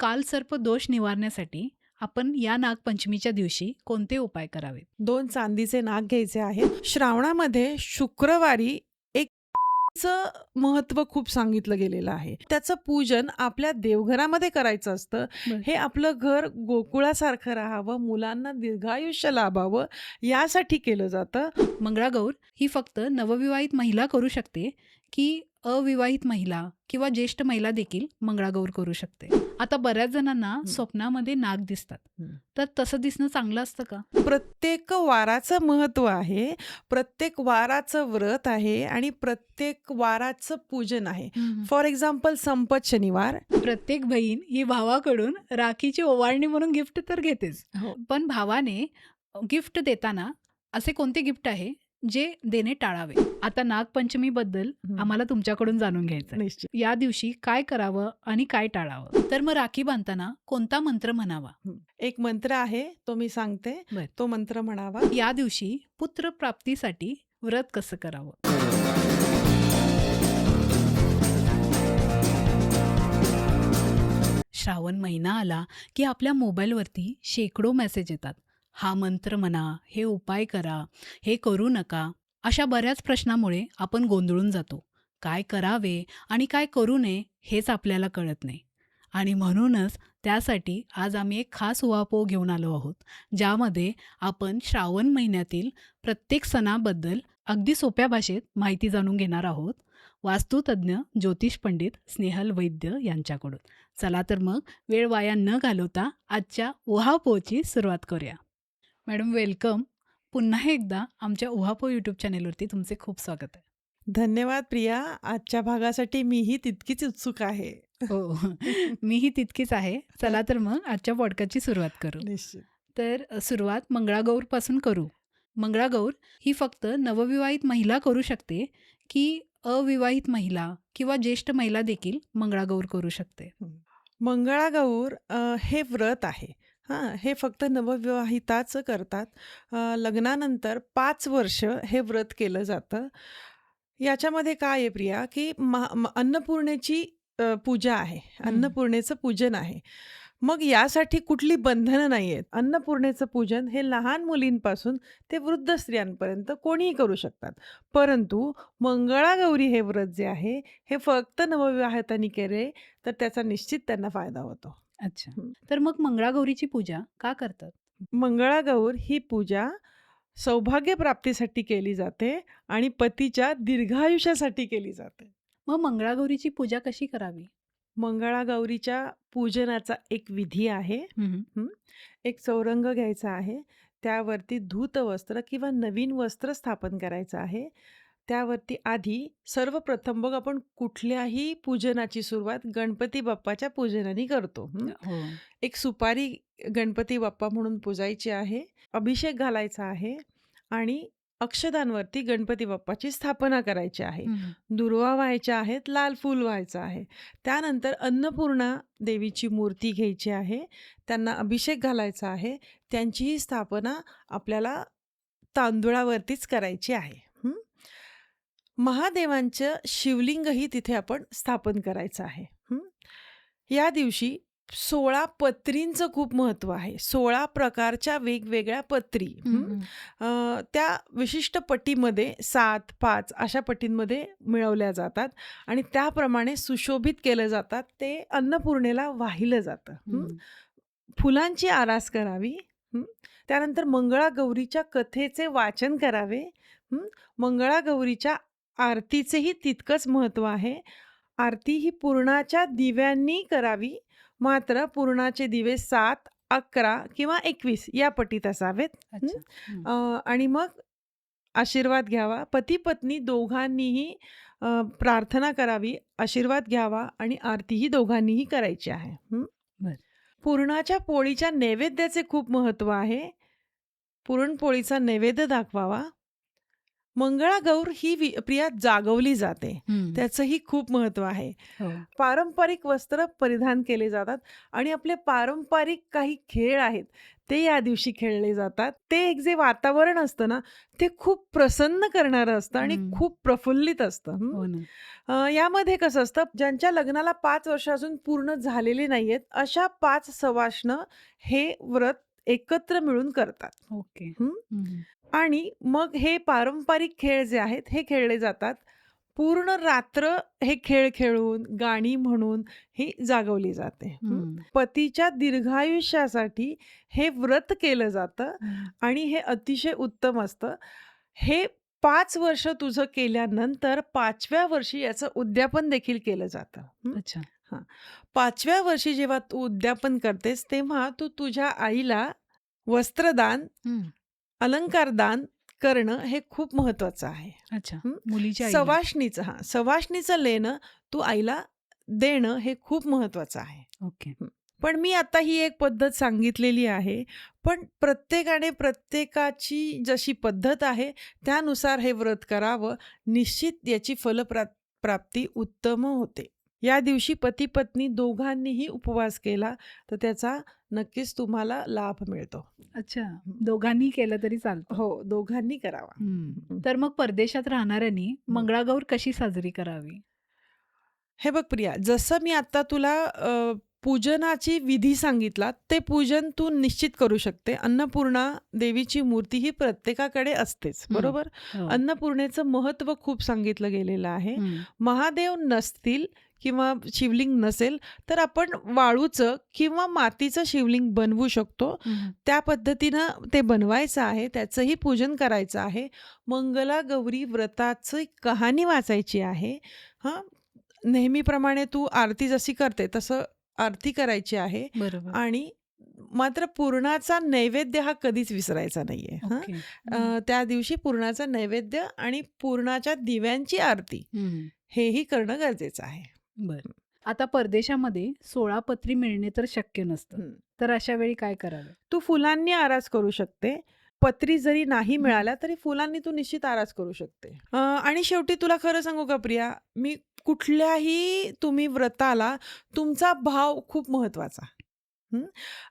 कालसर्प दोष निवारण्यासाठी आपण या नागपंचमीच्या दिवशी कोणते उपाय करावेत? 2 चांदीचे नाग घ्यायचे आहेत. श्रावणामध्ये शुक्रवारी एक चं महत्त्व खूप सांगितलं गेलेलं आहे. त्याचं पूजन आपल्या देवघरामध्ये करायचं असतं. बरं. हे आपलं घर गोकुळासारखं राहावं, मुलांना दीर्घायुष्य लाभावं यासाठी केलं जातं. मंगळागौर ही फक्त नवविवाहित महिला करू शकते की अविवाहित महिला किंवा ज्येष्ठ महिला देखील मंगळागौर करू शकते? आता बऱ्याच जणांना स्वप्नामध्ये नाग दिसतात, तर तसं दिसणं चांगलं असतं का? प्रत्येक वाराचं महत्त्व आहे. प्रत्येक वाराचं व्रत आहे आणि प्रत्येक वाराचं पूजन आहे. फॉर एक्झाम्पल संपत शनिवार. प्रत्येक बहीण ही भावाकडून राखीची ओवाळणी म्हणून गिफ्ट तर घेतेच, हो. पण भावाने गिफ्ट देताना असे कोणते गिफ्ट आहे जे देणे टाळावे? आता नागपंचमीबद्दल आम्हाला तुमच्याकडून जाणून घ्यायचं आहे. निश्चित. या दिवशी काय करावं आणि काय टाळावं? तर मग राखी बांधताना कोणता मंत्र म्हणावा? एक मंत्र आहे, तो मी सांगते. बर. तो मंत्र म्हणावा. या दिवशी पुत्र प्राप्तीसाठी व्रत कसं करावं? श्रावण महिना आला की आपल्या मोबाईलवरती शेकडो मेसेज येतात. हा मंत्र म्हणा, हे उपाय करा, हे करू नका. अशा बऱ्याच प्रश्नामुळे आपण गोंधळून जातो. काय करावे आणि काय करू नये हेच आपल्याला कळत नाही. आणि म्हणूनच त्यासाठी आज आम्ही एक खास उहापोह घेऊन आलो आहोत, ज्यामध्ये आपण श्रावण महिन्यातील प्रत्येक सणाबद्दल अगदी सोप्या भाषेत माहिती जाणून घेणार आहोत, वास्तुतज्ञ ज्योतिष पंडित स्नेहल वैद्य यांच्याकडून. चला तर मग वेळ वाया न घालवता आजच्या उहापोहची सुरुवात करूया. Madam welcome. पुन्हा एकदा आमच्या उहापोह यूट्यूब चॅनेलवरती तुमचे खूप स्वागत आहे. धन्यवाद प्रिया. आजच्या भागासाठी मीही तितकीच उत्सुक आहे. हो, मीही तितकीच आहे. चला तर मग आजच्या पॉडकास्टची सुरुवात करू. निश्चित. तर सुरुवात मंगळागौरपासून करू. मंगळागौर ही फक्त नवविवाहित महिला करू शकते की अविवाहित महिला किंवा ज्येष्ठ महिला देखील मंगळागौर करू शकते? मंगळागौर हे व्रत आहे. हे फक्त नवविवाहिताच करतात. लग्नानंतर 5 वर्ष हे व्रत केलं जातं. याच्यामध्ये काय आहे प्रिया, की अन्नपूर्णेची पूजा आहे. अन्नपूर्णेचं पूजन आहे. मग यासाठी कुठली बंधनं नाही आहेत. अन्नपूर्णेचं पूजन हे लहान मुलींपासून ते वृद्ध स्त्रियांपर्यंत कोणीही करू शकतात. परंतु मंगळागौरी हे व्रत जे आहे, हे फक्त नवविवाहितांनी केले तर त्याचा निश्चित त्यांना फायदा होतो. अच्छा. तर मग मंगळागौरीची पूजा का करतात? मंगळागौर ही पूजा सौभाग्य प्राप्तीसाठी केली जाते आणि पतीच्या दीर्घायुष्यासाठी केली जाते. मग मंगळागौरीची पूजा कशी करावी? मंगळागौरीच्या पूजनाचा एक विधी आहे. एक चौरंग घ्यायचा आहे. त्यावरती धूत वस्त्र किंवा नवीन वस्त्र स्थापन करायचं आहे. त्यावरती आधी सर्वप्रथम बघ आपण कुठल्याही पूजनाची सुरुवात गणपती बाप्पाच्या पूजनाने करतो. हो. एक सुपारी गणपती बाप्पा म्हणून पूजायची आहे. अभिषेक घालायचा आहे आणि अक्षदांवरती गणपती बाप्पाची स्थापना करायची आहे. दुर्वा व्हायच्या आहेत, लाल फूल व्हायचं आहे. त्यानंतर अन्नपूर्णा देवीची मूर्ती घ्यायची आहे. त्यांना अभिषेक घालायचा आहे. त्यांचीही स्थापना आपल्याला तांदुळावरतीच करायची आहे. महादेवांचं शिवलिंगही तिथे आपण स्थापन करायचं आहे. या दिवशी 16 पत्रींचं खूप महत्त्व आहे. 16 प्रकारच्या वेगवेगळ्या पत्री त्या विशिष्ट पट्टीमध्ये 7, 5 अशा पट्टींमध्ये मिळवल्या जातात आणि त्याप्रमाणे सुशोभित केलं जातात. ते अन्नपूर्णेला वाहिलं जातं. फुलांची आरास करावी. त्यानंतर मंगळागौरीच्या कथेचे वाचन करावे. मंगळागौरीच्या आरतीचेही तितकंच महत्त्व आहे. आरती ही पुरणाच्या दिव्यांनी करावी. मात्र पुरणाचे दिवे 7, 11 किंवा 21 या पटीत असावेत. आणि मग आशीर्वाद घ्यावा. पती-पत्नी दोघांनीही प्रार्थना करावी, आशीर्वाद घ्यावा आणि आरतीही दोघांनीही करायची आहे. पुरणाच्या पोळीच्या नैवेद्याचे खूप महत्त्व आहे. पुरणपोळीचा नैवेद्य दाखवावा. मंगळागौर ही प्रिया जागवली जाते. हं. त्याचंही खूप महत्त्व आहे. हो. पारंपरिक वस्त्र परिधान केले जातात आणि आपले पारंपरिक काही खेळ आहेत, ते या दिवशी खेळले जातात. ते एक जे वातावरण असतं ना, ते खूप प्रसन्न करणारं असतं आणि हं. खूप प्रफुल्लित असतं. हो ना. यामध्ये कसं असतं, ज्यांच्या लग्नाला 5 वर्ष अजून पूर्ण झालेली नाहीयेत, अशा 5 सवाष्ण हे व्रत एकत्र मिळून करतात. ओके. हं. हं, हं. आणि मग हे पारंपरिक खेळ जे आहेत, हे खेळले जातात. पूर्ण रात्र हे खेळ खेळून, गाणी म्हणून ही जागवली जाते. हं. पतीच्या दीर्घायुष्यासाठी हे व्रत केलं जातं हं. आणि हे अतिशय उत्तम असतं. हे 5 वर्ष तुझं केल्यानंतर 5व्या वर्षी याचं उद्यापन देखील केलं जातं. अच्छा. हां. 5व्या वर्षी जेव्हा तू उद्यापन करतेस, तेव्हा तू तुझ्या आईला वस्त्रदान, हं. अलंकारदान करणं हे खूप महत्वाचं आहे. अच्छा. हं. मुलीच्या आईला. सवाष्णीचं लेणं तू आईला देणं हे खूप महत्वाचं आहे. ओके. हं. पण मी आता ही एक पद्धत सांगितलेली आहे. पण प्रत्येकाने प्रत्येकाची जशी पद्धत आहे त्यानुसार हे व्रत करावं. निश्चित याची प्राप्ती उत्तम होते. या दिवशी पती-पत्नी दोघांनीही उपवास केला तर त्याचा नक्कीच तुम्हाला लाभ मिळतो. अच्छा. दोघांनी केलं तरी चालतं. हो, दोघांनी करावा. हं. तर मग परदेशात राहणाऱ्यांनी मंगळागौर कशी साजरी करावी? हे बघ प्रिया, जसं मी आता तुला पूजनाची विधी सांगितला, ते पूजन तू निश्चित करू शकते. अन्नपूर्णा देवीची मूर्ती ही प्रत्येकाकडे असतेच, हं. बरोबर? हो. अन्नपूर्णेचं महत्त्व खूप सांगितलं गेलेलं आहे. हं. महादेव नसतील किंवा शिवलिंग नसेल, तर आपण वाळूचं किंवा मातीचं शिवलिंग बनवू शकतो. हं. त्या पद्धतीनं ते बनवायचं आहे, त्याचंही पूजन करायचं आहे. मंगलागौरी व्रताची कहाणी वाचायची आहे. हां, नेहमीप्रमाणे तू आरती जशी करते तसं आरती करायची आहे बरोबर. आणि मात्र पुरणाचा नैवेद्य हा कधीच विसरायचा नाहीये. ओके. हं. त्या दिवशी पुरणाचा नैवेद्य आणि पुरणाच्या दिव्यांची आरती हं. हेही करणं गरजेचं आहे. बरं. आता परदेशामध्ये 16 पत्री मिळणे तर शक्य नसतं. हं. तर अशा वेळी काय करावे? तू फुलांनी आरास करू शकते. पत्री जरी नाही हं. मिळाल्या तरी फुलांनी तू निश्चित आरास करू शकते. आणि शेवटी तुला खरं सांगू का प्रिया, मी कुठल्याही तुम्ही व्रताला तुमचा भाव खूप महत्वाचा. हं.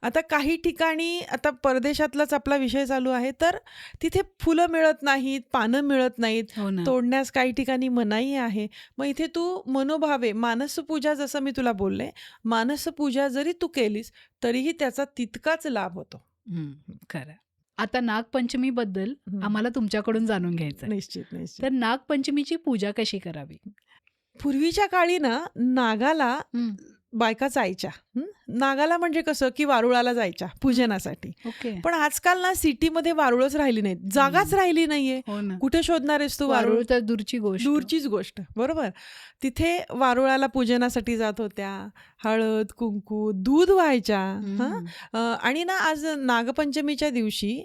आता काही ठिकाणी आता परदेशातलाच आपला विषय चालू आहे, तर तिथे फुलं मिळत नाहीत, पानं मिळत नाहीत. हो ना. तोडण्यास काही ठिकाणी मनाई आहे. मग इथे तू मनोभावे मानसपूजा जसं मी तुला बोलले, मानसपूजा जरी तू केलीस तरीही त्याचा तितकाच लाभ होतो. हं. खरं. आता नागपंचमीबद्दल हं. आम्हाला तुमच्याकडून जाणून घ्यायचं आहे. निश्चित, निश्चित. तर नागपंचमीची पूजा कशी करावी? पूर्वीच्या काळी ना नागाला हं. बायका जायच्या. नागाला म्हणजे कसं, की वारुळाला जायच्या पूजनासाठी. ओके. पण आजकाल ना सिटीमध्ये वारुळच राहिली नाहीत. जागाच राहिली नाहीये. हो ना. कुठे शोधणार आहेस तू वारुळ? वारूळ तर दूरची गोष्ट. दूरचीच गोष्ट, बरोबर. तिथे वारुळाला पूजनासाठी जात होत्या. हळद, कुंकू, दूध व्हायच्या. हं. आणि ना आज नागपंचमीच्या दिवशी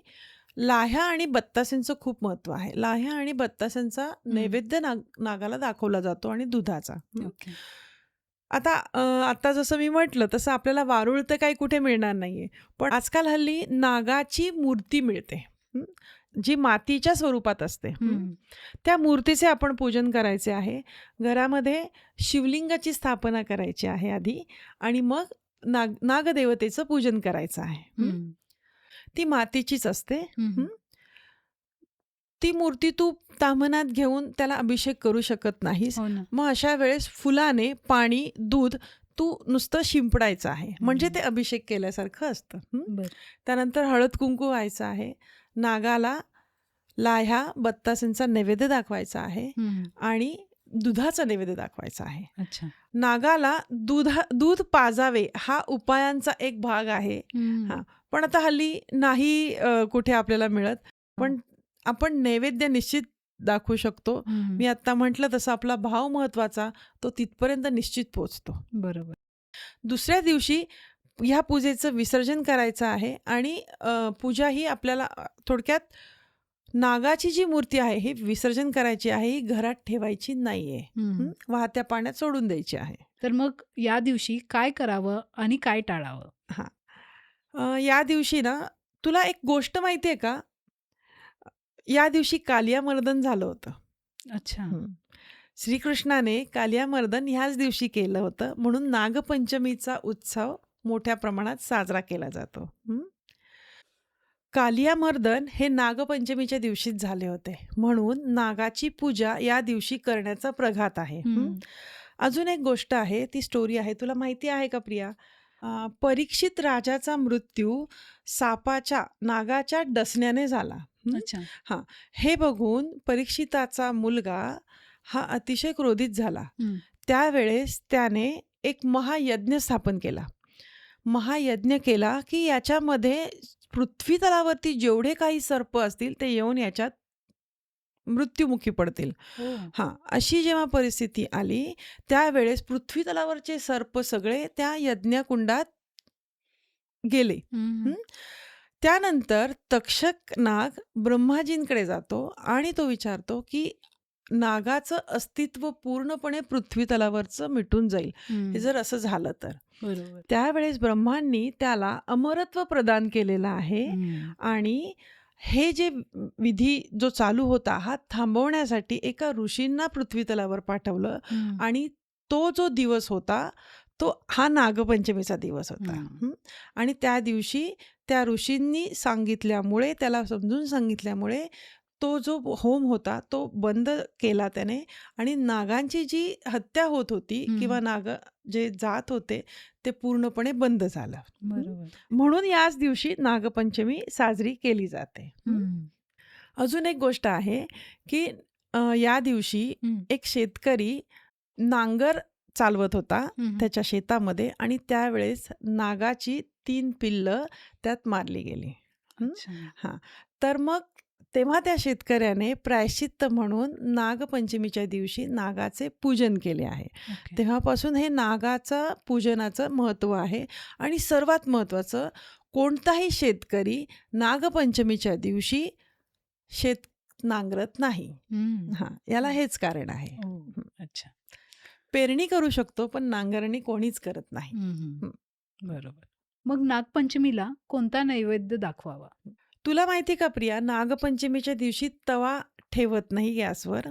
लाह्या आणि बत्तासेंचं खूप महत्त्व आहे. लाह्या आणि बत्तासेंचा नैवेद्य नागाला दाखवला जातो आणि दुधाचा. ओके. आता जसं मी म्हटलं तसं आपल्याला वारुळ तर काही कुठे मिळणार नाहीये. पण आजकाल हल्ली नागाची मूर्ती मिळते. हं. जी मातीच्या स्वरूपात असते. हं. त्या मूर्तीचे आपण पूजन करायचे आहे. घरामध्ये शिवलिंगाची स्थापना करायची आहे आधी आणि मग नागदेवतेचं पूजन करायचं आहे. हं. ती मातीचीच असते. हं. ती मूर्ती तू ताम्हनात घेऊन त्याला अभिषेक करू शकत नाहीस. हो ना. मग अशा वेळेस फुलाने पाणी, दूध तू नुसतं शिंपडायचं आहे. म्हणजे ते अभिषेक केल्यासारखं असतं. बरं. त्यानंतर हळद कुंकू व्हायचं आहे. नागाला लाह्या, बत्तासेंचा नैवेद्य दाखवायचा आहे हं. आणि दुधाचा नैवेद्य दाखवायचा आहे. अच्छा. नागाला दूध पाजावे हा उपायांचा एक भाग आहे. हं. हां. पण आता हल्ली नाही कुठे आपल्याला मिळत. पण आपण नैवेद्य निश्चित दाखवू शकतो. हं. मी आत्ता म्हटलं तसं आपला भाव महत्त्वाचा, तो तिथपर्यंत निश्चित पोहोचतो. बरोबर. दुसऱ्या दिवशी ह्या पूजेचं विसर्जन करायचं आहे आणि पूजा ही आपल्याला थोडक्यात नागाची जी मूर्ती आहे ही विसर्जन करायची आहे, ही घरात ठेवायची नाहीये. हं. वाहत्या पाण्यात सोडून द्यायची आहे. तर मग या दिवशी काय करावं आणि काय टाळावं? हां. या दिवशी ना तुला एक गोष्ट माहिती आहे का? या दिवशी कालियामर्दन झालं होतं. अच्छा. हं. श्रीकृष्णाने कालियामर्दन ह्याच दिवशी केलं होतं, म्हणून नागपंचमीचा उत्सव मोठ्या प्रमाणात साजरा केला जातो. कालियामर्दन हे नागपंचमीच्या दिवशीच झाले होते, म्हणून नागाची पूजा या दिवशी करण्याचा प्रघात आहे. अजून एक गोष्ट आहे, ती स्टोरी आहे. तुला माहिती आहे का प्रिया? परीक्षित राजाचा मृत्यू नागाच्या डसण्याने झाला. अच्छा. हां, हे बघून परीक्षिताचा मुलगा हा अतिशय क्रोधित झाला. त्यावेळेस त्याने एक महायज्ञ स्थापन केला. महायज्ञ केला की याच्यामध्ये पृथ्वी तलावरती जेवढे काही सर्प असतील ते येऊन याच्यात मृत्युमुखी पडतील. हां, अशी जेव्हा परिस्थिती आली त्यावेळेस पृथ्वी तलावरचे सर्प सगळे त्या यज्ञकुंडात गेले. त्यानंतर तक्षक नाग ब्रह्माजींकडे जातो आणि तो विचारतो की नागाचं अस्तित्व पूर्णपणे पृथ्वी तलावरचं मिटून जाईल हे जर असं झालं तर. बरोबर. त्यावेळेस ब्रह्मांनी त्याला अमरत्व प्रदान केलेलं आहे आणि हे जे विधी जो चालू होता हा थांबवण्यासाठी एका ऋषींना पृथ्वी तलावर पाठवलं आणि तो जो दिवस होता तो हा नागपंचमीचा दिवस होता. आणि त्या दिवशी त्या ऋषींनी सांगितल्यामुळे, त्याला समजून सांगितल्यामुळे तो जो होम होता तो बंद केला त्याने आणि नागांची जी हत्या होत होती किंवा नाग जे जात होते ते पूर्णपणे बंद झालं. बरोबर. म्हणून याच दिवशी नागपंचमी साजरी केली जाते. अजून एक गोष्ट आहे की या दिवशी एक शेतकरी नांगर चालवत होता त्याच्या शेतामध्ये आणि त्यावेळेस नागाची 3 पिल्लं त्यात मारली गेली. हां, तर मग तेव्हा त्या शेतकऱ्याने प्रायश्चित्त म्हणून नागपंचमीच्या दिवशी नागाचे पूजन केले आहे. तेव्हापासून हे नागाचं पूजनाचं महत्त्व आहे. आणि सर्वात महत्त्वाचं, कोणताही शेतकरी नागपंचमीच्या दिवशी शेत नांगरत नाही. याला हेच कारण आहे. अच्छा. पेरणी करू शकतो पण नांगरणी कोणीच करत नाही. बरोबर. मग नागपंचमीला कोणता नैवेद्य दाखवावा? तुला माहिती का प्रिया, नागपंचमीच्या दिवशी तवा ठेवत नाही गॅसवर,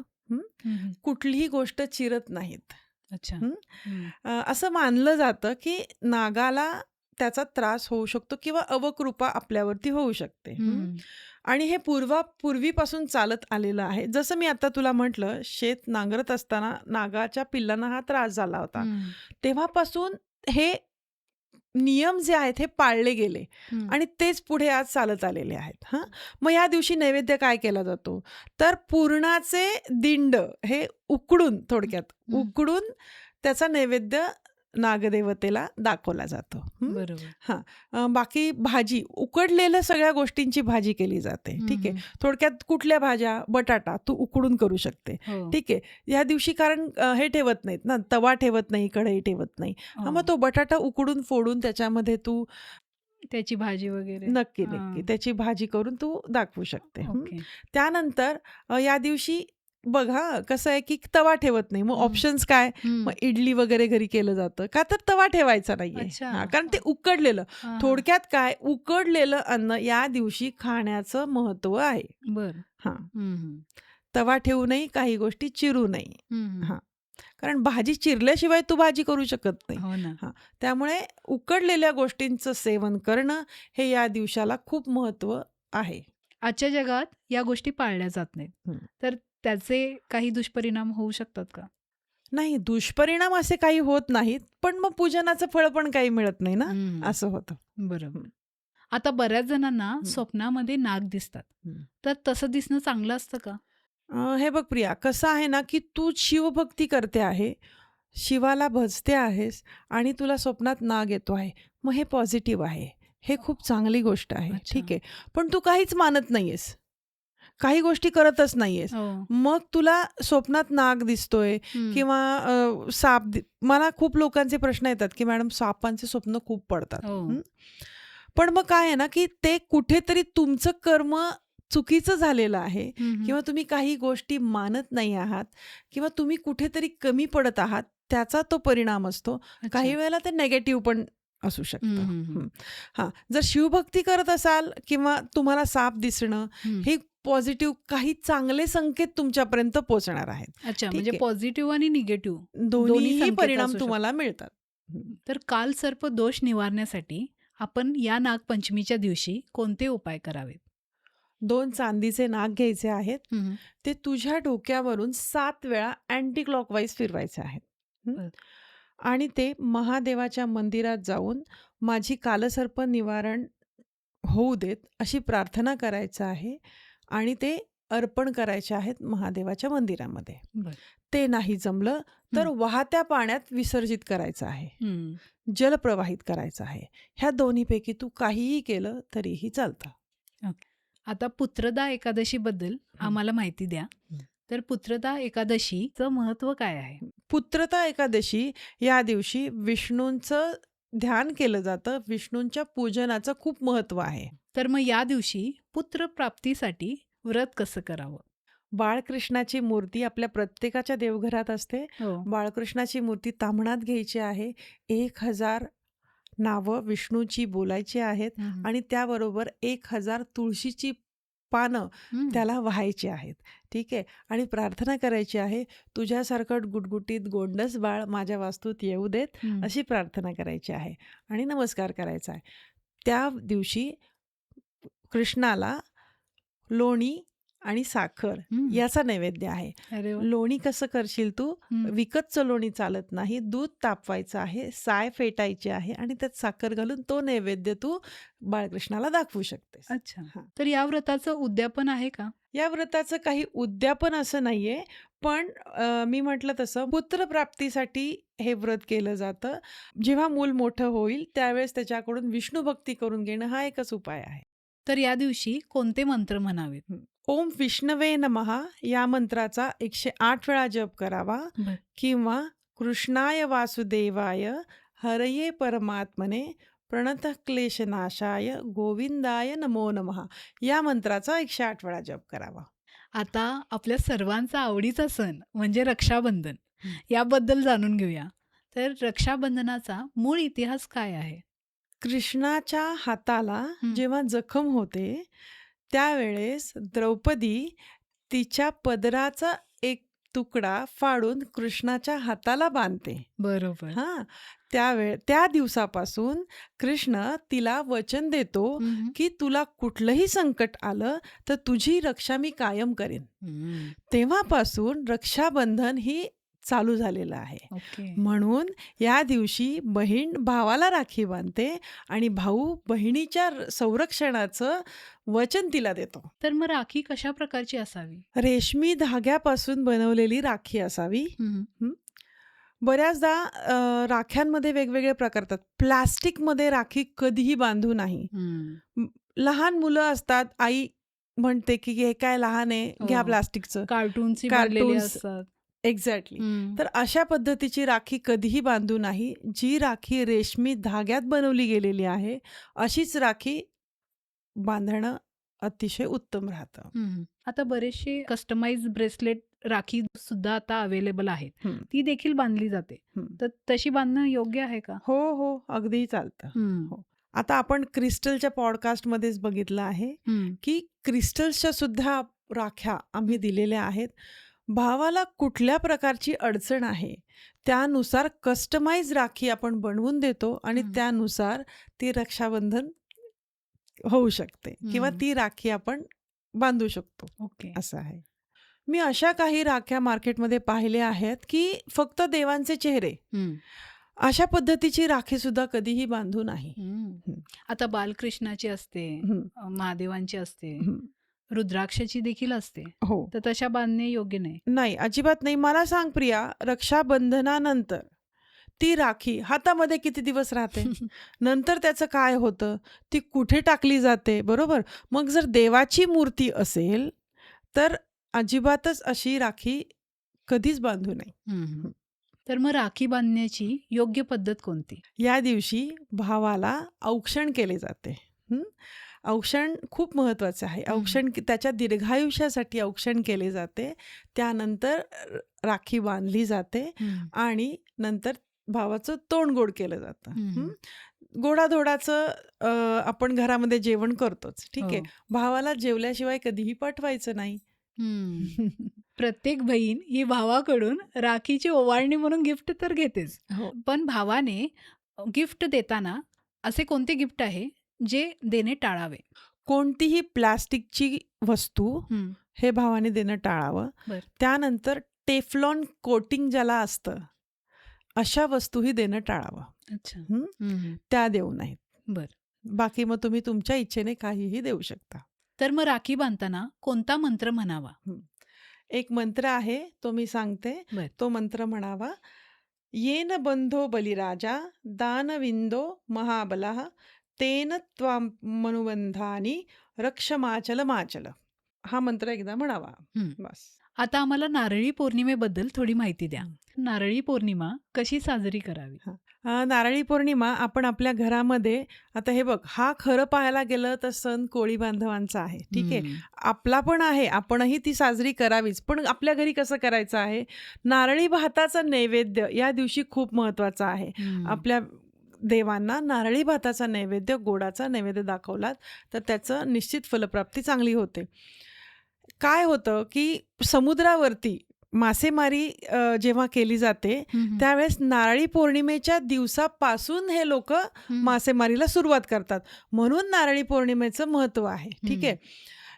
कुठलीही गोष्ट चिरत नाहीत. अच्छा. असं मानलं जातं की नागाला त्याचा त्रास होऊ शकतो किंवा अवकृपा आपल्यावरती होऊ शकते. आणि हे पूर्वीपासून चालत आलेलं आहे. जसं मी आता तुला म्हटलं, शेत नांगरत असताना नागाच्या पिल्लांना हा त्रास झाला होता. तेव्हापासून हे नियम जे आहेत हे पाळले गेले आणि तेच पुढे आज चालत आलेले आहेत. मग या दिवशी नैवेद्य काय केला जातो तर पुरणाचे दिंड हे उकडून, थोडक्यात उकडून त्याचा नैवेद्य नागदेवतेला दाखवला जातो. बरोबर. बाकी भाजी, उकडलेल्या सगळ्या गोष्टींची भाजी केली जाते. ठीक आहे. थोडक्यात कुठल्या भाज्या, बटाटा तू उकडून करू शकते. ठीक आहे. या दिवशी कारण हे ठेवत नाहीत ना, तवा ठेवत नाही, कढई ठेवत नाही. मग तो बटाटा उकडून फोडून त्याच्यामध्ये तू त्याची भाजी वगैरे नक्की त्याची भाजी करून तू दाखवू शकते. त्यानंतर या दिवशी बघा कसं आहे की तवा ठेवत नाही. मग ऑप्शन्स काय, मग इडली वगैरे घरी केलं जातं का तर तवा ठेवायचा नाहीये, कारण ते उकडलेलं. थोडक्यात काय, उकडलेलं अन्न या दिवशी खाण्याचं महत्व आहे. तवा ठेवू नये, काही गोष्टी चिरू नये. कारण भाजी चिरल्याशिवाय तू भाजी करू शकत नाही. त्यामुळे उकडलेल्या गोष्टींचं सेवन करणं हे या दिवसाला खूप महत्व आहे. आजच्या जगात या गोष्टी पाळल्या जात नाहीत, तर त्याचे काही दुष्परिणाम होऊ शकतात का? नाही, दुष्परिणाम असे काही होत नाहीत, पण मग पूजनाचं फळ पण काही मिळत नाही ना, असं होतं. बरोबर. आता बऱ्याच जणांना स्वप्नामध्ये नाग दिसतात, तर तसं दिसणं चांगलं असतं का? हे बघ प्रिया, कसं आहे ना की तू शिवभक्ती करते आहे, शिवाला भजते आहेस आणि तुला स्वप्नात नाग येतो आहे, मग हे पॉझिटिव्ह आहे, हे खूप चांगली गोष्ट आहे. ठीक आहे. पण तू काहीच मानत नाहीयेस, काही गोष्टी करतच नाहीयेस, मग तुला स्वप्नात नाग दिसतोय किंवा साप. मला खूप लोकांचे प्रश्न येतात की मॅडम सापांचे स्वप्न खूप पडतात. पण मग काय आहे ना की ते कुठेतरी तुमचं कर्म चुकीचं झालेलं आहे किंवा तुम्ही काही गोष्टी मानत नाही आहात किंवा तुम्ही कुठेतरी कमी पडत आहात, त्याचा तो परिणाम असतो. काही वेळेला ते नेगेटिव्ह पण असू शकतं. जर शिवभक्ती करत असाल किंवा तुम्हाला साप दिसणं हे पॉझिटिव्ह काही चांगले संकेत तुमच्यापर्यंत पोहोचणार आहेत. अच्छा, ठीक म्हणजे आहे. पॉझिटिव्ह आणि निगेटिव्ह दोन्ही दोन्हीही संकेत परिणाम असू तुम्हाला मिळतात. तर कालसर्प दोष निवारण्यासाठी आपण या नागपंचमीच्या दिवशी कोणते उपाय करावेत? 2 चांदीचे नाग घ्यायचे आहेत. हं, ते तुझ्या डोक्यावरून 7 वेळा अँटी क्लॉकवाईज फिरवायचे आहेत. हं. बरं. आणि ते महादेवाच्या मंदिरात जाऊन माझी कालसर्प निवारण होऊ देत अशी प्रार्थना करायचं आहे आणि ते अर्पण करायचे आहेत महादेवाच्या मंदिरामध्ये. बरं. ते नाही जमलं तर हं. वाहत्या पाण्यात विसर्जित करायचं आहे. हं. जलप्रवाहित करायचं आहे. ह्या दोन्हीपैकी तू काहीही केलं तरीही चालतं. ओके. आता पुत्रदा एकादशीबद्दल आम्हाला माहिती द्या. हं. तर पुत्रदा एकादशीचं महत्त्व काय आहे? पुत्रता एकादशी या दिवशी विष्णूंचं ध्यान केलं जातं. विष्णूंच्या पूजनाचं खूप महत्त्व आहे. तर मग या दिवशी पुत्र प्राप्तीसाठी व्रत कसं करावं? बाळकृष्णाची मूर्ती आपल्या प्रत्येकाच्या देवघरात असते. हो. बाळकृष्णाची मूर्ती ताम्हणात घ्यायची आहे. 1000 नावं विष्णूची बोलायची आहेत हं. आणि त्याबरोबर 1000 तुळशीची पानं हं. त्याला वाहायची आहेत. ठीक आहे. आणि प्रार्थना करायची आहे, तुझ्यासारखं गुटगुटीत गोंडस बाळ माझ्या वास्तूत येऊ देत, हं. अशी प्रार्थना करायची आहे आणि नमस्कार करायचा आहे. त्या दिवशी कृष्णाला लोणी आणि साखर हं. याचा नैवेद्य आहे. अरे वाह! लोणी कसं करशील तू? हं. विकतचं लोणी चालत नाही. दूध तापवायचं आहे, साय फेटायची आहे आणि त्यात साखर घालून तो नैवेद्य तू बाळकृष्णाला दाखवू शकतेस. अच्छा. हां. तर या व्रताचं उद्यापन आहे का? या व्रताचं काही उद्यापन असं नाहीये, पण मी म्हटलं तसं पुत्रप्राप्तीसाठी हे व्रत केलं जातं. जेव्हा मूल मोठं होईल त्यावेळेस त्याच्याकडून विष्णुभक्ती करून घेणं हा एकच उपाय आहे. तर या दिवशी कोणते मंत्र म्हणावेत? ओम विष्णवे नमः या मंत्राचा 108 वेळा जप करावा बरं. किंवा कृष्णाय वासुदेवाय हरये परमात्मने प्रणतः क्लेशनाशाय गोविंदाय नमो नमः या मंत्राचा 108 वेळा जप करावा. आता आपल्या सर्वांचा आवडीचा सण म्हणजे रक्षाबंधन याबद्दल जाणून घेऊया. तर रक्षाबंधनाचा मूळ इतिहास काय आहे? कृष्णाच्या हाताला हं. जेव्हा जखम होते त्यावेळेस द्रौपदी तिच्या पदराचा एक तुकडा फाडून कृष्णाच्या हाताला बांधते. बरोबर. हां, त्या दिवसापासून कृष्ण तिला वचन देतो, हं. की तुला कुठलंही संकट आलं तर तुझी रक्षा मी कायम करेन. हं. तेव्हापासून रक्षाबंधन ही चालू झालेलं आहे. ओके. म्हणून या दिवशी बहीण भावाला राखी बांधते आणि भाऊ बहिणीच्या संरक्षणाचं वचन तिला देतो. तर मग राखी कशा प्रकारची असावी? रेशमी धाग्यापासून बनवलेली राखी असावी. हं. बऱ्याचदा राख्यांमध्ये वेगवेगळे प्रकार असतात. प्लास्टिकमध्ये राखी कधीही बांधू नाही. हं. लहान मुलं असतात, आई म्हणते की हे काय लहान आहे, घ्या हो. प्लास्टिकचं. कार्टूनची बनलेली कार्टून्स असतात. एक्झॅक्टली. हं. तर अशा पद्धतीची राखी कधीही बांधू नाही. जी राखी रेशमी धाग्यात बनवली गेलेली आहे, अशीच राखी बांधणं अतिशय उत्तम राहतं. हं. आता बरेचसे कस्टमाइज ब्रेसलेट राखी सुद्धा आता अवेलेबल आहेत. हं, ती देखील बांधली जाते. हं. तर तशी बांधणं योग्य आहे का? हो, हो. अगदी चालतं. हं. हो. आता आपण क्रिस्टलच्या पॉडकास्टमध्येच बघितलं आहे, हं. की क्रिस्टल्सच्या सुद्धा राख्या आम्ही दिलेल्या आहेत. भावाला कुठल्या प्रकारची अडचण आहे, त्यानुसार कस्टमाइज राखी आपण बनवून देतो आणि हं. त्यानुसार ती रक्षाबंधन होऊ शकते किंवा हं. ती राखी आपण बांधू शकतो. ओके. असं आहे. मी अशा काही राख्या मार्केटमध्ये पाहिल्या आहेत, की फक्त देवांचे चेहरे हं. अशा पद्धतीची राखी सुद्धा कधीही बांधू नाही. हं. हं. आता बालकृष्णाची असते, हं, महादेवांची असते, हं. रुद्राक्षाची देखील असते. हो. तर तशा बांधणे योग्य नाही. नाही, अजिबात नाही. मला सांग प्रिया, रक्षाबंधनानंतर ती राखी हातामध्ये किती दिवस राहते? नंतर त्याचं काय होतं? ती कुठे टाकली जाते? बरोबर? मग जर देवाची मूर्ती असेल, तर अजिबातच अशी राखी कधीच बांधू नये. हं. तर मग राखी बांधण्याची योग्य पद्धत कोणती? या दिवशी भावाला औक्षण केले जाते. हं? औक्षण खूप महत्त्वाचं आहे. औक्षण त्याच्या दीर्घायुष्यासाठी औक्षण केले जाते. त्यानंतर राखी बांधली जाते हं. आणि नंतर भावाचं तोंड गोड केलं जातं. हं. गोडाधोडाचं आपण घरामध्ये जेवण करतोच, ठीक आहे. हो. भावाला जेवल्याशिवाय कधीही पाठवायचं नाही. हं. प्रत्येक बहीण ही भावाकडून राखीची ओवाळणी म्हणून गिफ्ट तर घेतेच. हो. पण भावाने गिफ्ट देताना असे कोणते गिफ्ट आहे जे देणे टाळावे? कोणतीही प्लास्टिकची वस्तू हं. हे भावाने देणं टाळावं. बरं. त्यानंतर टेफ्लॉन कोटिंग ज्याला असतं, अशा वस्तूही देणं टाळावं. अच्छा. हं? हं. त्या देऊ नयेत. बरं. बाकी मग तुम्ही तुमच्या इच्छेने काहीही देऊ शकता. तर मग राखी बांधताना कोणता मंत्र म्हणावा? एक मंत्र आहे, तो मी सांगते. बरं. तो मंत्र म्हणावा: येन बंधो बलिराजा दानविंदो महाबलः तेन त्वां मनुबंधानी रक्षमाचल माचल. हा मंत्र एकदा म्हणावा. हं. बस. आता आम्हाला नारळी पौर्णिमेबद्दल थोडी माहिती द्या. नारळी पौर्णिमा कशी साजरी करावी? नारळी पौर्णिमा आपण आपल्या घरामध्ये, आता हे बघ, हा खरं पाहायला गेलं तर सण कोळी बांधवांचा आहे, ठीक आहे. हं. आपला पण आहे, आपणही ती साजरी करावीच. पण आपल्या घरी कसं करायचं आहे? नारळी भाताचा नैवेद्य या दिवशी खूप महत्त्वाचा आहे. हं. आपल्या देवांना नारळी भाताचा नैवेद्य, गोडाचा नैवेद्य दाखवलात तर त्याचं निश्चित फलप्राप्ती चांगली होते. काय होतं की समुद्रावरती मासेमारी जेव्हा केली जाते हं. त्यावेळेस नारळी पौर्णिमेच्या दिवसापासून हे लोक हं. मासेमारीला सुरुवात करतात. म्हणून नारळी पौर्णिमेचं महत्त्व आहे, ठीक आहे.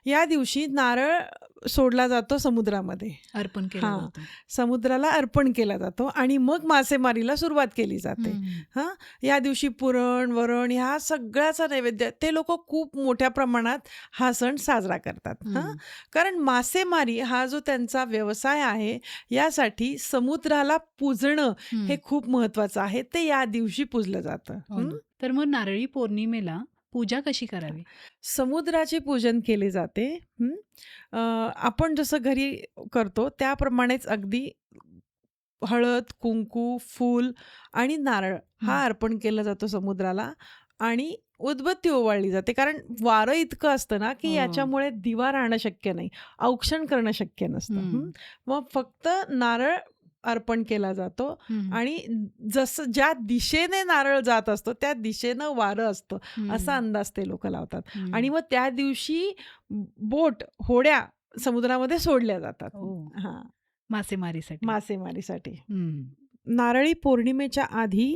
या दिवशी नारळ सोडला जातो समुद्रामध्ये, अर्पण केलं हां. जातं. समुद्राला अर्पण केला जातो आणि मग मासेमारीला सुरुवात केली जाते. हं. या दिवशी पुरण वरण ह्या सगळ्याचा नैवेद्य ते लोक खूप मोठ्या प्रमाणात हा सण साजरा करतात. हं. कारण मासेमारी हा जो त्यांचा व्यवसाय आहे, यासाठी समुद्राला पूजणं हं. हे खूप महत्वाचं आहे. ते या दिवशी पूजलं जातं. हो ना. तर मग नारळी पौर्णिमेला पूजा कशी करावी? समुद्राचे पूजन केले जाते. आपण जसं घरी करतो त्याप्रमाणेच अगदी हळद, कुंकू, फूल आणि नारळ हा अर्पण केला जातो समुद्राला आणि उदबत्ती ओवाळली जाते. कारण वारं इतकं असतं ना की हो. याच्यामुळे दिवा राहणं शक्य नाही, औक्षण करणं शक्य नसतं. हं. मग फक्त नारळ अर्पण केला जातो हं. आणि जसं ज्या दिशेने नारळ जात असतो त्या दिशेनं वारं असतं असा हं. अंदाज ते लोक लावतात. हं. आणि मग त्या दिवशी होड्या समुद्रामध्ये सोडल्या जातात. हो. हां, मासेमारीसाठी. मासेमारीसाठी. हं. नारळी पौर्णिमेच्या आधी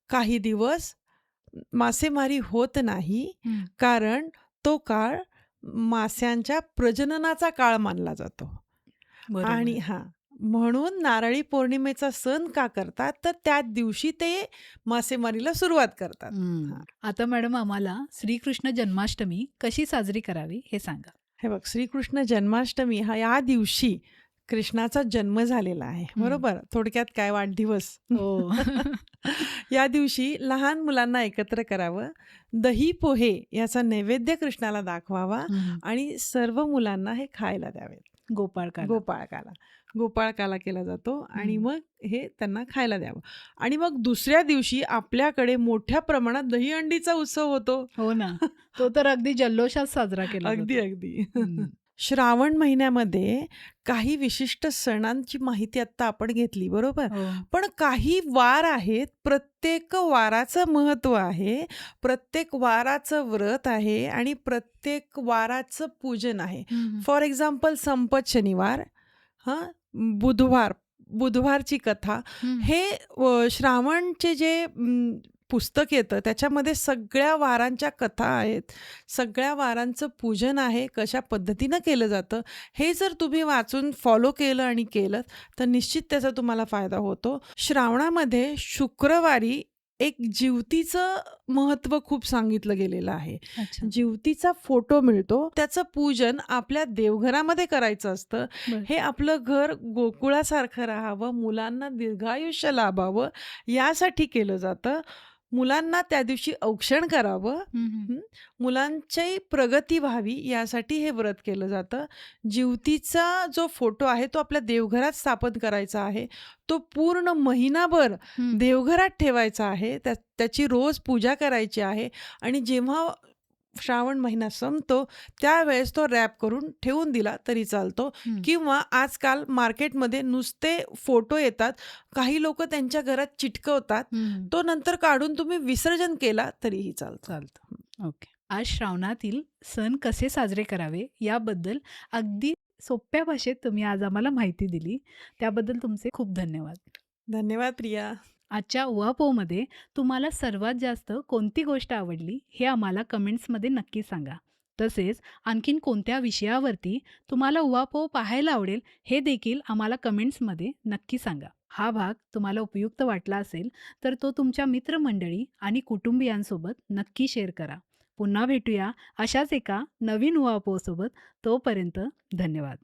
काही दिवस मासेमारी होत नाही, हं. कारण तो काळ मास्यांच्या प्रजननाचा काळ मानला जातो. बरोबर. आणि म्हणून नारळी पौर्णिमेचा सण का करतात तर त्या दिवशी ते मासेमारीला सुरुवात करतात. हं. आता मॅडम आम्हाला श्रीकृष्ण जन्माष्टमी कशी साजरी करावी हे सांगा. हे बघ, श्रीकृष्ण जन्माष्टमी हा या दिवशी कृष्णाचा जन्म झालेला आहे, बरोबर. थोडक्यात काय, वाढदिवस. हो. या दिवशी लहान मुलांना एकत्र करावं, दही पोहे याचा नैवेद्य कृष्णाला दाखवावा हं. आणि सर्व मुलांना हे खायला द्यावेत. गोपाळकाला. गोपाळकाला केला जातो आणि हं. मग हे त्यांना खायला द्यावं. आणि मग दुसऱ्या दिवशी आपल्याकडे मोठ्या प्रमाणात दहीहंडीचा उत्सव होतो. हो ना. तो तर अगदी जल्लोषात साजरा केला अगदी जातो. अगदी. हं. श्रावण महिन्यामध्ये काही विशिष्ट सणांची माहिती आता आपण घेतली, बरोबर. हो. पण काही वार आहेत, प्रत्येक वाराचं महत्त्व आहे, प्रत्येक वाराचं व्रत आहे आणि प्रत्येक वाराचं पूजन आहे. हं. फॉर एक्झाम्पल संपत शनिवार, बुधवारची कथा, हं. हे श्रावणचे जे पुस्तक येतं त्याच्यामध्ये सगळ्या वारांच्या कथा आहेत, सगळ्या वारांचं पूजन आहे, कशा पद्धतीनं केलं जातं हे जर तुम्ही वाचून फॉलो केलं आणि केलं तर निश्चित त्याचा तुम्हाला फायदा होतो. श्रावणामध्ये शुक्रवारी एक जिवतीचं महत्त्व खूप सांगितलं गेलेलं आहे. अच्छा. जिवतीचा फोटो मिळतो, त्याचं पूजन आपल्या देवघरामध्ये करायचं असतं. बरं. हे आपलं घर गोकुळासारखं राहावं, मुलांना दीर्घायुष्य लाभावं यासाठी केलं जातं. मुलांना त्या दिवशी औक्षण करावं, हं. मुलांची प्रगती व्हावी यासाठी हे व्रत केलं जातं. जिवतीचा जो फोटो आहे तो आपल्या देवघरात स्थापन करायचा आहे. तो पूर्ण महिनाभर हं. देवघरात ठेवायचा आहे. त्याची रोज पूजा करायची आहे आणि जेव्हा श्रावण महिना संपतो त्यावेळेस तो रॅप करून ठेवून दिला तरी चालतो. हं. किंवा आजकाल मार्केटमध्ये नुसते फोटो येतात. काही लोकं त्यांच्या घरात चिटकवतात. हं. तो नंतर काढून तुम्ही विसर्जन केला तरीही चालतं. चालतं. ओके. आज श्रावणातील सण कसे साजरे करावे याबद्दल अगदी सोप्या भाषेत तुम्ही आज आम्हाला माहिती दिली. त्याबद्दल तुमचे खूप धन्यवाद. धन्यवाद प्रिया. आजच्या उहापोहमध्ये तुम्हाला सर्वात जास्त कोणती गोष्ट आवडली हे आम्हाला कमेंट्समध्ये नक्की सांगा. तसेच आणखीन कोणत्या विषयावरती तुम्हाला उहापोह पाहायला आवडेल हे देखील आम्हाला कमेंट्समध्ये नक्की सांगा. हा भाग तुम्हाला उपयुक्त वाटला असेल तर तो तुमच्या मित्रमंडळी आणि कुटुंबियांसोबत नक्की शेअर करा. पुन्हा भेटूया अशाच एका नवीन उहापोहसोबत. तोपर्यंत धन्यवाद.